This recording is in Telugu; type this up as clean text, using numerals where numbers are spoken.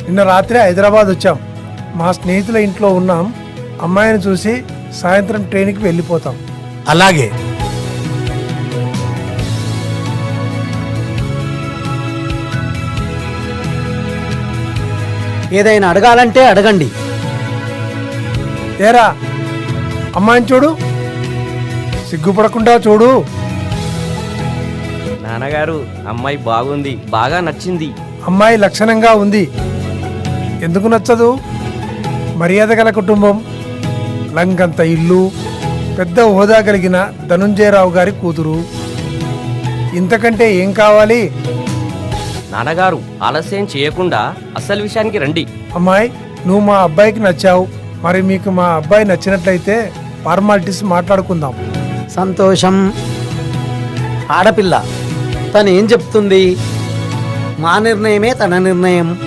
నిన్న రాత్రి హైదరాబాద్ వచ్చాం. మా స్నేహితుల ఇంట్లో ఉన్నాం. అమ్మాయిని చూసి సాయంత్రం ట్రైన్కి వెళ్ళిపోతాం. అలాగే. ఏదైనా అడగాలంటే అడగండి. ఏరా, అమ్మాయిని చూడు, సిగ్గుపడకుండా చూడు. నాన్నగారు, అమ్మాయి బాగుంది, బాగా నచ్చింది. అమ్మాయి లక్షణంగా ఉంది. ఎందుకు నచ్చదు? మర్యాద గల కుటుంబం, లంకంత ఇల్లు, పెద్ద హోదా కలిగిన ధనుంజయరావు గారి కూతురు. ఇంతకంటే ఏం కావాలి? నాన్నగారు, ఆలస్యం చేయకుండా అసలు విషయానికి రండి. అమ్మాయి, నువ్వు మా అబ్బాయికి నచ్చావు. మరి మీకు మా అబ్బాయి నచ్చినట్లయితే ఫార్మాలిటీస్ మాట్లాడుకుందాం. సంతోషం. ఆడపిల్ల తను ఏం చెప్తుంది? మా నిర్ణయమే తన నిర్ణయం.